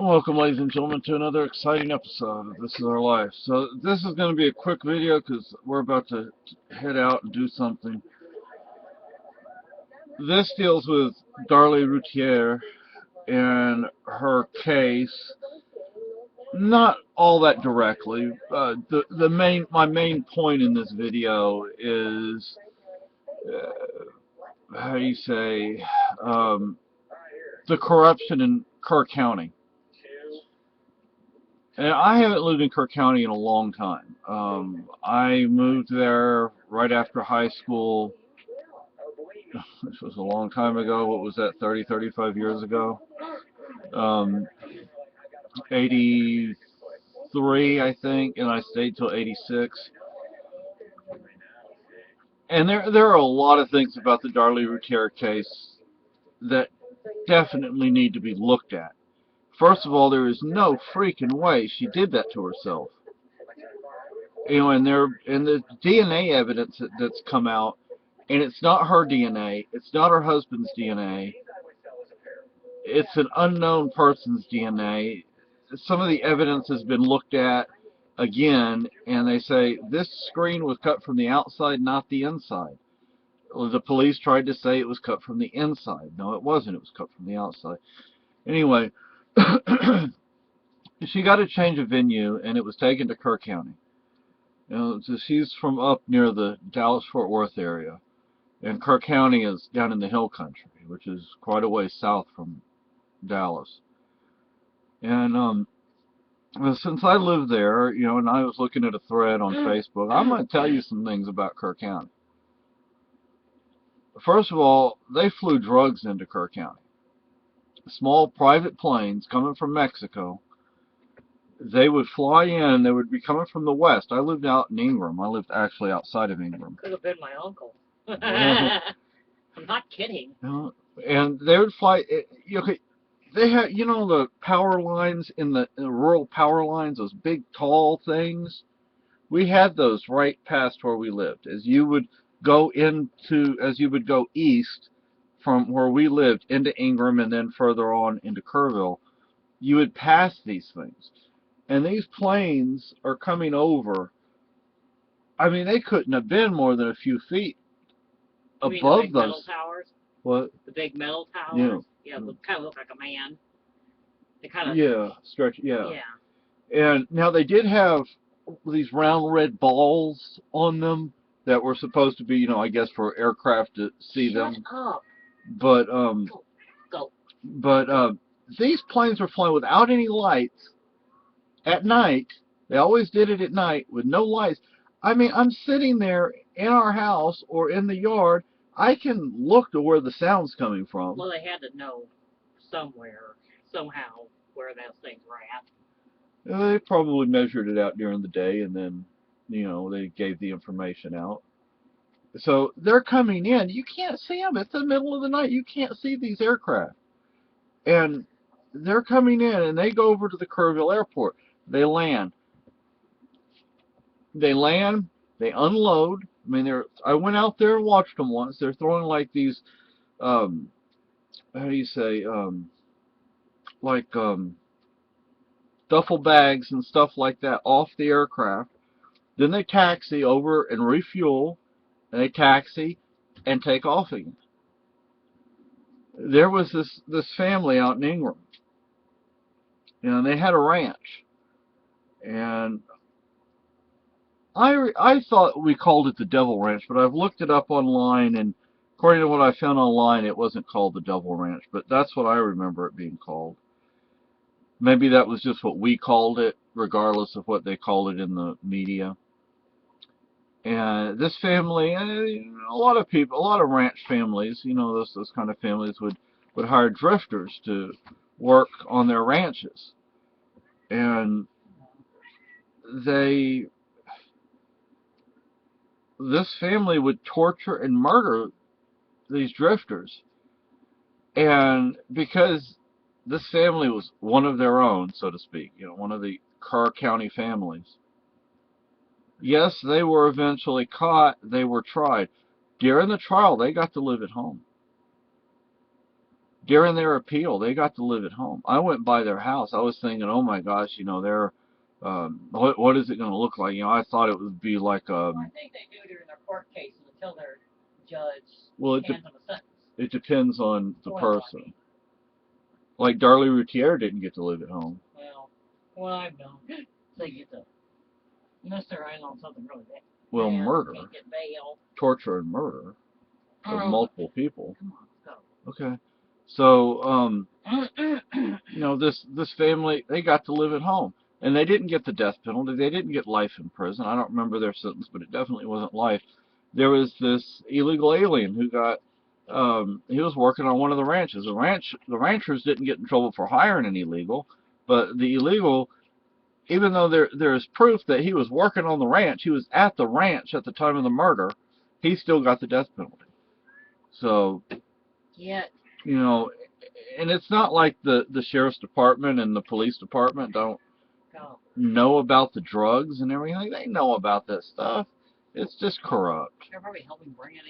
Welcome, ladies and gentlemen, to another exciting episode of This Is Our Life. So this is going to be a quick video because we're about to head out and do something. This deals with Darlie Routier and her case. Not all that directly. My main point in this video is how do you say the corruption in Kerr County. And I haven't lived in Kerr County in a long time. I moved there right after high school. This was a long time ago. What was that, 30, 35 years ago? 83, I think, and I stayed till 86. And there are a lot of things about the Darlie Routier case that definitely need to be looked at. First of all, there is no freaking way she did that to herself. You know, and the DNA evidence that's come out, and it's not her DNA, it's not her husband's DNA, it's an unknown person's DNA. Some of the evidence has been looked at again, and they say this screen was cut from the outside, not the inside. The police tried to say it was cut from the inside. No, it wasn't. It was cut from the outside. Anyway, she got a change of venue, and it was taken to Kerr County. You know, so she's from up near the Dallas-Fort Worth area, and Kerr County is down in the hill country, which is quite a ways south from Dallas. And since I live there, you know, and I was looking at a thread on Facebook, I'm going to tell you some things about Kerr County. First of all, they flew drugs into Kerr County. Small private planes coming from Mexico. They would fly in. They would be coming from the west. I lived out in Ingram. I lived actually outside of Ingram. Could have been my uncle. I'm not kidding. And they would fly. They had, you know, the power lines in the rural power lines, those big tall things. We had those right past where we lived. As you would go east from where we lived into Ingram and then further on into Kerrville, you would pass these things. And these planes are coming over. I mean, they couldn't have been more than a few feet above the big those. Metal towers? What? The big metal towers? Yeah. Yeah, kind of look like a man. They kind of. Yeah, stretch. Yeah. Yeah. And now they did have these round red balls on them that were supposed to be, you know, I guess for aircraft to see them. Shut up. But Go. But these planes were flying without any lights at night. They always did it at night with no lights. I mean, I'm sitting there in our house or in the yard. I can look to where the sound's coming from. Well, they had to know somehow, where those things were at. They probably measured it out during the day, and then, you know, they gave the information out. So they're coming in. You can't see them. It's the middle of the night. You can't see these aircraft. And they're coming in, and they go over to the Kerrville airport. They land. They unload. I mean, I went out there and watched them once. They're throwing like these, how do you say, duffel bags and stuff like that off the aircraft. Then they taxi over and refuel. And they taxi and take off again. There was this family out in Ingram. You know, they had a ranch. And I thought we called it the Devil Ranch, but I've looked it up online, and according to what I found online, it wasn't called the Devil Ranch, but that's what I remember it being called. Maybe that was just what we called it, regardless of what they called it in the media. And this family, a lot of people, a lot of ranch families, you know, those kind of families would hire drifters to work on their ranches. And this family would torture and murder these drifters. And because this family was one of their own, so to speak, you know, one of the Kerr County families, yes, they were eventually caught. They were tried. During the trial, they got to live at home. During their appeal, they got to live at home. I went by their house. I was thinking, oh my gosh, you know, they're, what is it going to look like? You know, I thought it would be like, Well, I think they do during their court cases until their judge well, hands them a sentence. it depends on the Well, person. I mean, Like Darlie Routier didn't get to live at home. well, I've known they get to, unless they're in on something really bad. Well, And murder, can't get bail. torture and murder of multiple people. Come on, let's go. Okay. So, you know, this family, they got to live at home. And they didn't get the death penalty. They didn't get life in prison. I don't remember their sentence, but it definitely wasn't life. There was this illegal alien who got, he was working on one of the ranches. The ranchers didn't get in trouble for hiring an illegal, but the illegal, even though there is proof that he was working on the ranch, he was at the ranch at the time of the murder, he still got the death penalty. So, Yeah. you know, and it's not like the sheriff's department and the police department don't know about the drugs and everything. They know about that stuff. It's just corrupt. They're probably helping bring it in.